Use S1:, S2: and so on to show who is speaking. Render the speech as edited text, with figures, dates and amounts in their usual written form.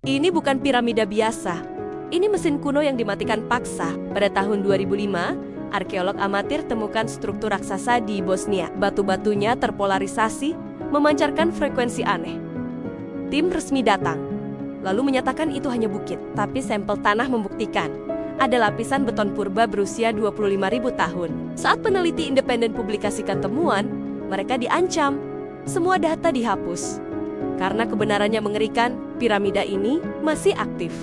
S1: Ini bukan piramida biasa. Ini mesin kuno yang dimatikan paksa. Pada tahun 2005, arkeolog amatir temukan struktur raksasa di Bosnia. Batu-batunya terpolarisasi, memancarkan frekuensi aneh. Tim resmi datang, lalu menyatakan itu hanya bukit. Tapi sampel tanah membuktikan ada lapisan beton purba berusia 25.000 tahun. Saat peneliti independen publikasikan temuan, mereka diancam. Semua data dihapus. Karena kebenarannya mengerikan, piramida ini masih aktif.